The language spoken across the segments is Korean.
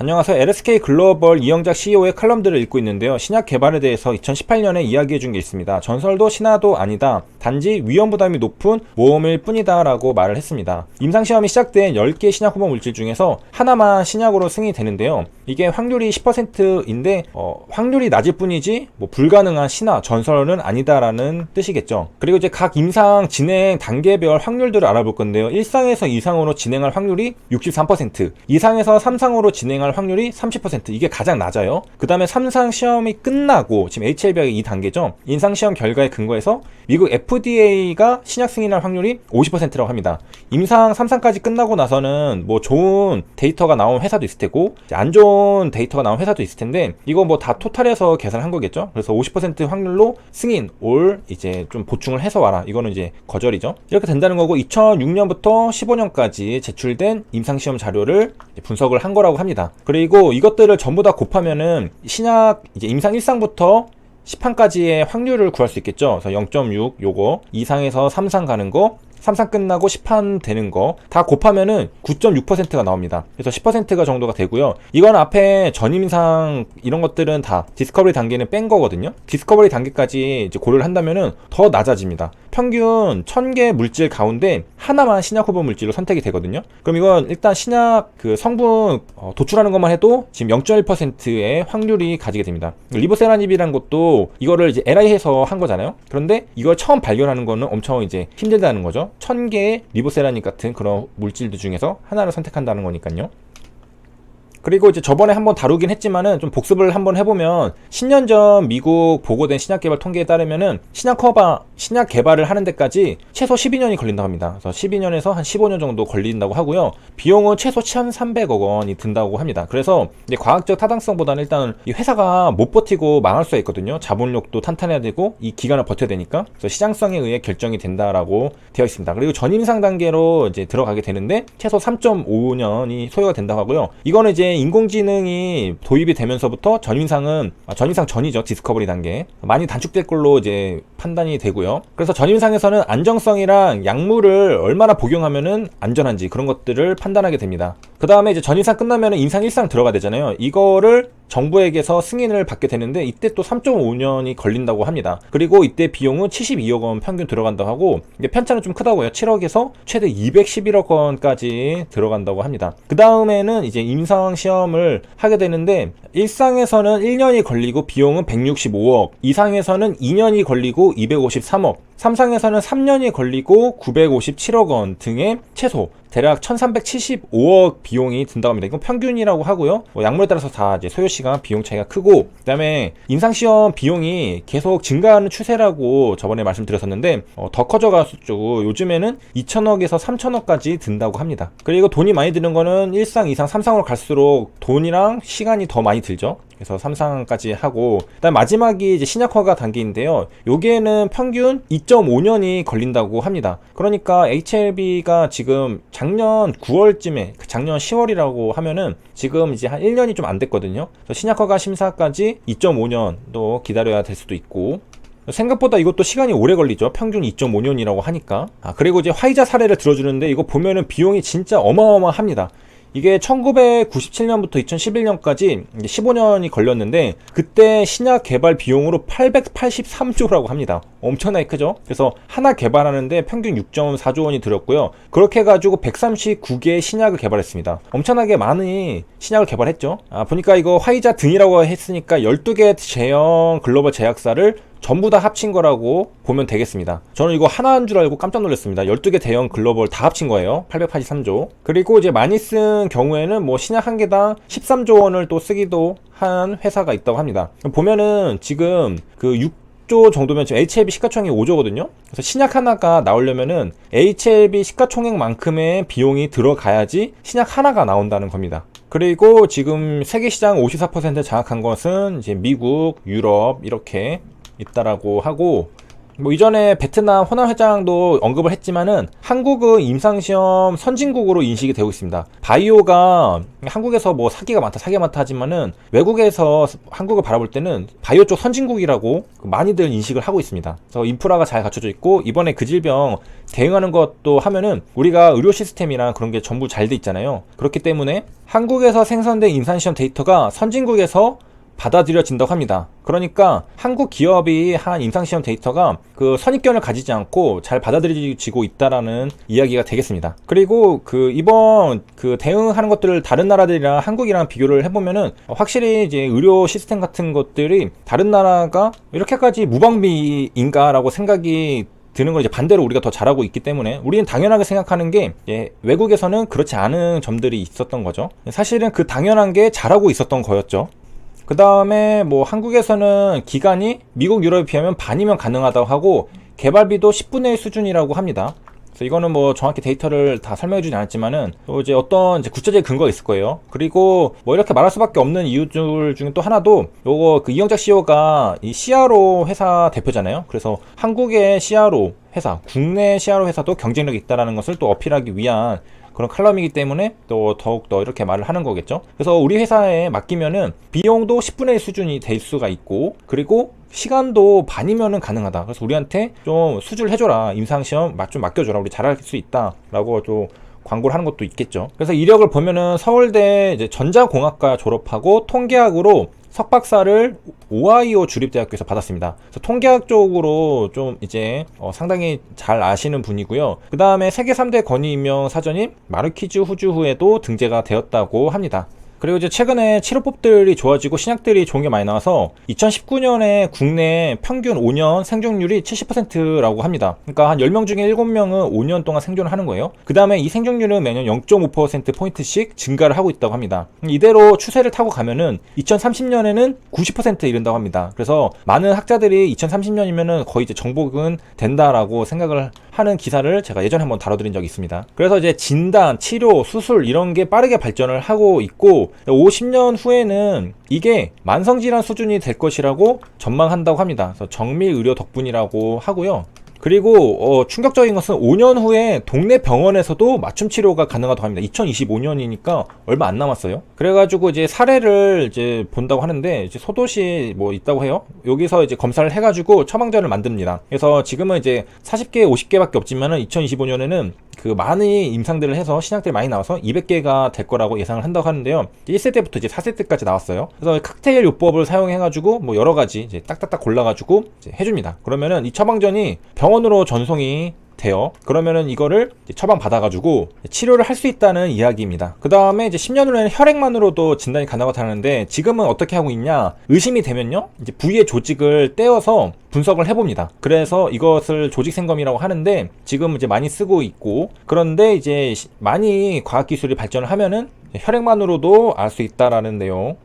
안녕하세요. LSK 글로벌 이영작 CEO의 칼럼들을 읽고 있는데요. 신약 개발에 대해서 2018년에 이야기해 준 게 있습니다. 전설도 신화도 아니다. 단지 위험 부담이 높은 모험일 뿐이다 라고 말을 했습니다. 임상시험이 시작된 10개 신약 후보 물질 중에서 하나만 신약으로 승인이 되는데요. 이게 확률이 10%인데 확률이 낮을 뿐이지 불가능한 신화, 전설은 아니다라는 뜻이겠죠. 그리고 이제 각 임상 진행 단계별 확률들을 알아볼 건데요. 1상에서 2상으로 진행할 확률이 63%, 2상에서 3상으로 진행할 확률이 30%, 이게 가장 낮아요. 그 다음에 3상 시험이 끝나고 지금 HLB가 2단계죠. 임상시험 결과에 근거해서 미국 FDA가 신약 승인할 확률이 50%라고 합니다. 임상 3상까지 끝나고 나서는 좋은 데이터가 나온 회사도 있을 테고 안 좋은 데이터가 나온 회사도 있을 텐데 이거 다 토탈해서 계산한 거겠죠. 그래서 50% 확률로 승인 올 이제 좀 보충을 해서 와라, 이거는 이제 거절이죠. 이렇게 된다는 거고 2006년부터 15년까지 제출된 임상시험 자료를 분석을 한 거라고 합니다. 그리고 이것들을 전부 다 곱하면은 신약 이제 임상 1상부터 10판까지의 확률을 구할 수 있겠죠. 그래서 0.6 요거 2상에서 3상 가는 거, 3상 끝나고 10판 되는 거 다 곱하면은 9.6%가 나옵니다. 그래서 10%가 정도가 되고요. 이건 앞에 전임상 이런 것들은 다 디스커버리 단계는 뺀 거거든요. 디스커버리 단계까지 이제 고려를 한다면은 더 낮아집니다. 평균 1000개 물질 가운데 하나만 신약 후보 물질로 선택이 되거든요. 그럼 이건 일단 신약 그 성분 도출하는 것만 해도 지금 0.1%의 확률이 가지게 됩니다. 리보세라닙이라는 것도 이거를 이제 LI에서 한 거잖아요. 그런데 이걸 처음 발견하는 거는 엄청 이제 힘들다는 거죠. 1000개의 리보세라닙 같은 그런 물질들 중에서 하나를 선택한다는 거니까요. 그리고 이제 저번에 한번 다루긴 했지만은 좀 복습을 한번 해보면 10년 전 미국 보고된 신약 개발 통계에 따르면은 신약 개발을 하는 데까지 최소 12년이 걸린다고 합니다. 그래서 12년에서 한 15년 정도 걸린다고 하고요. 비용은 최소 1,300억 원이 든다고 합니다. 그래서 이제 과학적 타당성보다는 일단 이 회사가 못 버티고 망할 수가 있거든요. 자본력도 탄탄해야 되고 이 기간을 버텨야 되니까. 그래서 시장성에 의해 결정이 된다라고 되어 있습니다. 그리고 전임상 단계로 이제 들어가게 되는데 최소 3.5년이 소요가 된다고 하고요. 이거는 이제 인공지능이 도입이 되면서부터 전임상 전이죠. 디스커버리 단계 많이 단축될 걸로 이제 판단이 되고요. 그래서 전임상에서는 안정성이랑 약물을 얼마나 복용하면은 안전한지 그런 것들을 판단하게 됩니다. 그 다음에 이제 전임상 끝나면은 임상 1상 들어가 되잖아요. 이거를 정부에게서 승인을 받게 되는데 이때 또 3.5년이 걸린다고 합니다. 그리고 이때 비용은 72억 원 평균 들어간다고 하고 이제 편차는 좀 크다고요. 7억에서 최대 211억 원까지 들어간다고 합니다. 그 다음에는 이제 임상 시험을 하게 되는데 1상에서는 1년이 걸리고 비용은 165억, 2상에서는 2년이 걸리고 253억, 3상에서는 3년이 걸리고 957억 원 등의 최소 대략 1375억 비용이 든다고 합니다. 이건 평균이라고 하고요. 약물에 따라서 다 이제 소요시간 비용 차이가 크고, 그 다음에 임상시험 비용이 계속 증가하는 추세라고 저번에 말씀드렸었는데 더 커져가지고 요즘에는 2천억에서 3천억까지 든다고 합니다. 그리고 돈이 많이 드는 거는 1상, 2상, 3상으로 갈수록 돈이랑 시간이 더 많이 들죠. 그래서 3상까지 하고, 그다음 마지막이 이제 신약허가 단계인데요. 여기에는 평균 2.5년이 걸린다고 합니다. 그러니까 HLB가 지금 작년 9월쯤에, 작년 10월이라고 하면은 지금 이제 한 1년이 좀 안 됐거든요. 그래서 신약허가 심사까지 2.5년도 기다려야 될 수도 있고, 생각보다 이것도 시간이 오래 걸리죠. 평균 2.5년이라고 하니까. 그리고 이제 화이자 사례를 들어주는데 이거 보면은 비용이 진짜 어마어마합니다. 이게 1997년부터 2011년까지 15년이 걸렸는데 그때 신약 개발 비용으로 883조라고 합니다. 엄청나게 크죠? 그래서 하나 개발하는데 평균 6.4조 원이 들었고요. 그렇게 해가지고 139개의 신약을 개발했습니다. 엄청나게 많은 신약을 개발했죠. 보니까 이거 화이자 등이라고 했으니까 12개 제형 글로벌 제약사를 전부 다 합친 거라고 보면 되겠습니다. 저는 이거 하나인 줄 알고 깜짝 놀랐습니다. 12개 대형 글로벌 다 합친 거예요. 883조. 그리고 이제 많이 쓴 경우에는 신약 한 개당 13조 원을 또 쓰기도 한 회사가 있다고 합니다. 보면은 지금 그 6조 정도면 지금 HLB 시가총액이 5조거든요. 그래서 신약 하나가 나오려면은 HLB 시가총액만큼의 비용이 들어가야지 신약 하나가 나온다는 겁니다. 그리고 지금 세계시장 54% 장악한 것은 이제 미국, 유럽 이렇게 있다라고 하고, 뭐 이전에 베트남 호남 회장도 언급을 했지만은 한국은 임상시험 선진국으로 인식이 되고 있습니다. 바이오가 한국에서 뭐 사기가 많다 하지만은 외국에서 한국을 바라볼 때는 바이오 쪽 선진국이라고 많이들 인식을 하고 있습니다. 그래서 인프라가 잘 갖춰져 있고 이번에 그 질병 대응하는 것도 하면은 우리가 의료 시스템이랑 그런 게 전부 잘 돼 있잖아요. 그렇기 때문에 한국에서 생산된 임상시험 데이터가 선진국에서 받아들여진다고 합니다. 그러니까 한국 기업이 한 임상시험 데이터가 그 선입견을 가지지 않고 잘 받아들여지고 있다라는 이야기가 되겠습니다. 그리고 그 이번 그 대응하는 것들을 다른 나라들이랑 한국이랑 비교를 해보면은 확실히 이제 의료 시스템 같은 것들이 다른 나라가 이렇게까지 무방비인가라고 생각이 드는 걸 이제 반대로 우리가 더 잘하고 있기 때문에 우리는 당연하게 생각하는 게 외국에서는 그렇지 않은 점들이 있었던 거죠. 사실은 그 당연한 게 잘하고 있었던 거였죠. 그 다음에 뭐 한국에서는 기간이 미국 유럽에 비하면 반이면 가능하다고 하고 개발비도 10분의 1 수준이라고 합니다. 그래서 이거는 뭐 정확히 데이터를 다 설명해 주진 않았지만은 또 이제 어떤 이제 구체적인 근거가 있을 거예요. 그리고 뭐 이렇게 말할 수밖에 없는 이유들 중에 또 하나도 요거 그 이영작 CEO가 이 CRO 회사 대표잖아요. 그래서 한국의 CRO 회사, 국내 CRO 회사도 경쟁력이 있다라는 것을 또 어필하기 위한 그런 칼럼이기 때문에 또 더욱더 이렇게 말을 하는 거겠죠. 그래서 우리 회사에 맡기면은 비용도 10분의 1 수준이 될 수가 있고 그리고 시간도 반이면은 가능하다. 그래서 우리한테 좀 수주를 해줘라. 임상시험 좀 맡겨줘라. 우리 잘할 수 있다. 라고 또 광고를 하는 것도 있겠죠. 그래서 이력을 보면은 서울대 이제 전자공학과 졸업하고 통계학으로 석박사를 오하이오 주립대학교에서 받았습니다. 그래서 통계학 쪽으로 좀 이제 상당히 잘 아시는 분이고요. 그 다음에 세계 3대 권위임명 사전인 마르키즈 후주후에도 등재가 되었다고 합니다. 그리고 이제 최근에 치료법들이 좋아지고 신약들이 좋은 게 많이 나와서 2019년에 국내 평균 5년 생존율이 70%라고 합니다. 그러니까 한 10명 중에 7명은 5년 동안 생존을 하는 거예요. 그 다음에 이 생존율은 매년 0.5%포인트씩 증가를 하고 있다고 합니다. 이대로 추세를 타고 가면은 2030년에는 90%에 이른다고 합니다. 그래서 많은 학자들이 2030년이면은 거의 이제 정복은 된다라고 생각을 하는 기사를 제가 예전에 한번 다뤄드린 적이 있습니다. 그래서 이제 진단, 치료, 수술 이런 게 빠르게 발전을 하고 있고 50년 후에는 이게 만성질환 수준이 될 것이라고 전망한다고 합니다. 그래서 정밀 의료 덕분이라고 하고요. 그리고 충격적인 것은 5년 후에 동네 병원에서도 맞춤 치료가 가능하다고 합니다. 2025년이니까 얼마 안 남았어요. 그래가지고 이제 사례를 이제 본다고 하는데 이제 소도시 뭐 있다고 해요. 여기서 이제 검사를 해가지고 처방전을 만듭니다. 그래서 지금은 이제 40개, 50개밖에 없지만은 2025년에는 그 많이 임상들을 해서 신약들이 많이 나와서 200개가 될 거라고 예상을 한다고 하는데요. 1세대부터 이제 4세대까지 나왔어요. 그래서 칵테일 요법을 사용해가지고 뭐 여러 가지 이제 딱딱딱 골라가지고 이제 해줍니다. 그러면은 이 처방전이 병원으로 전송이 돼요. 그러면은 이거를 처방 받아가지고 치료를 할 수 있다는 이야기입니다. 그 다음에 이제 10년 후에는 혈액만으로도 진단이 가능하다고 하는데 지금은 어떻게 하고 있냐? 의심이 되면요, 이제 부위의 조직을 떼어서 분석을 해봅니다. 그래서 이것을 조직 생검이라고 하는데 지금 이제 많이 쓰고 있고, 그런데 이제 많이 과학기술이 발전을 하면은 혈액만으로도 알 수 있다라는 내용.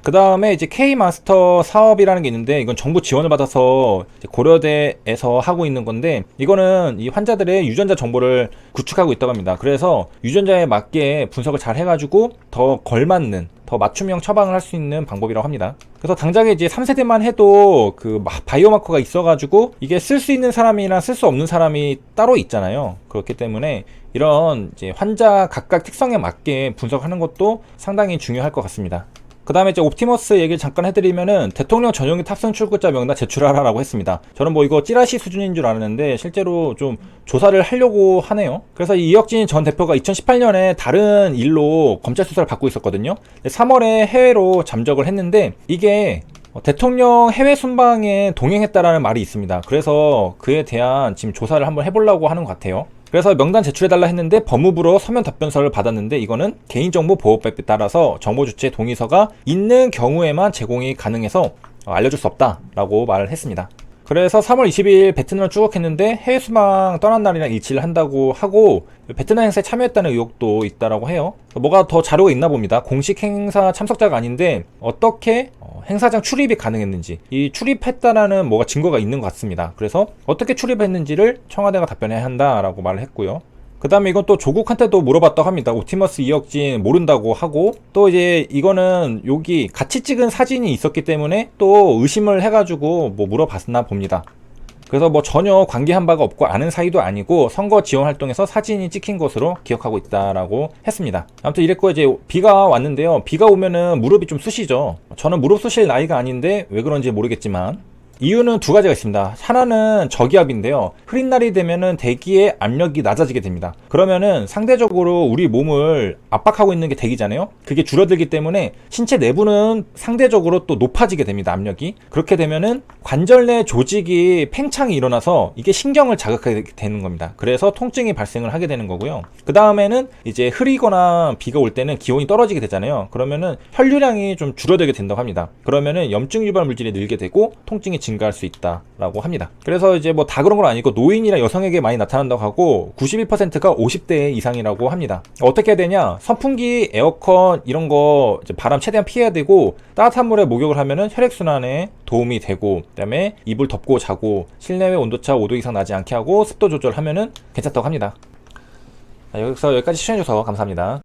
그 다음에 이제 K-마스터 사업이라는 게 있는데 이건 정부 지원을 받아서 고려대에서 하고 있는 건데 이거는 이 환자들의 유전자 정보를 구축하고 있다고 합니다. 그래서 유전자에 맞게 분석을 잘 해가지고 더 걸맞는 더 맞춤형 처방을 할 수 있는 방법이라고 합니다. 그래서 당장에 이제 3세대만 해도 그 바이오마커가 있어가지고 이게 쓸 수 있는 사람이랑 쓸 수 없는 사람이 따로 있잖아요. 그렇기 때문에 이런 이제 환자 각각 특성에 맞게 분석하는 것도 상당히 중요할 것 같습니다. 그 다음에 이제 옵티머스 얘기를 잠깐 해드리면은 대통령 전용기 탑승 출구자 명단 제출하라고 했습니다. 저는 뭐 이거 찌라시 수준인 줄 알았는데 실제로 좀 조사를 하려고 하네요. 그래서 이혁진 전 대표가 2018년에 다른 일로 검찰 수사를 받고 있었거든요. 3월에 해외로 잠적을 했는데 이게 대통령 해외 순방에 동행했다라는 말이 있습니다. 그래서 그에 대한 지금 조사를 한번 해보려고 하는 것 같아요. 그래서 명단 제출해달라 했는데 법무부로 서면 답변서를 받았는데 이거는 개인정보보호법에 따라서 정보주체 동의서가 있는 경우에만 제공이 가능해서 알려줄 수 없다라고 말을 했습니다. 그래서 3월 20일 베트남을 출국했는데 해외 수방 떠난 날이랑 일치를 한다고 하고 베트남 행사에 참여했다는 의혹도 있다라고 해요. 뭐가 더 자료가 있나 봅니다. 공식 행사 참석자가 아닌데 어떻게 행사장 출입이 가능했는지, 이 출입했다라는 뭐가 증거가 있는 것 같습니다. 그래서 어떻게 출입했는지를 청와대가 답변해야 한다라고 말을 했고요. 그 다음에 이건 또 조국한테도 물어봤다고 합니다. 옵티머스 이혁진 모른다고 하고, 또 이제 이거는 여기 같이 찍은 사진이 있었기 때문에 또 의심을 해가지고 뭐 물어봤나 봅니다. 그래서 뭐 전혀 관계한 바가 없고 아는 사이도 아니고 선거 지원 활동에서 사진이 찍힌 것으로 기억하고 있다라고 했습니다. 아무튼 이랬고 이제 비가 왔는데요. 비가 오면은 무릎이 좀 쑤시죠. 저는 무릎 쑤실 나이가 아닌데 왜 그런지 모르겠지만 이유는 두 가지가 있습니다. 하나는 저기압인데요. 흐린 날이 되면은 대기의 압력이 낮아지게 됩니다. 그러면은 상대적으로 우리 몸을 압박하고 있는 게 대기잖아요. 그게 줄어들기 때문에 신체 내부는 상대적으로 또 높아지게 됩니다. 압력이. 그렇게 되면은 관절 내 조직이 팽창이 일어나서 이게 신경을 자극하게 되는 겁니다. 그래서 통증이 발생을 하게 되는 거고요. 그 다음에는 이제 흐리거나 비가 올 때는 기온이 떨어지게 되잖아요. 그러면은 혈류량이 좀 줄어들게 된다고 합니다. 그러면은 염증 유발 물질이 늘게 되고 통증이 증가할 수 있다라고 합니다. 그래서 이제 뭐 다 그런 건 아니고 노인이나 여성에게 많이 나타난다고 하고 91%가 50대 이상이라고 합니다. 어떻게 해야 되냐? 선풍기, 에어컨 이런 거 이제 바람 최대한 피해야 되고 따뜻한 물에 목욕을 하면은 혈액순환에 도움이 되고 그다음에 이불 덮고 자고 실내외 온도차 5도 이상 나지 않게 하고 습도 조절하면은 괜찮다고 합니다. 여기서 여기까지 시청해주셔서 감사합니다.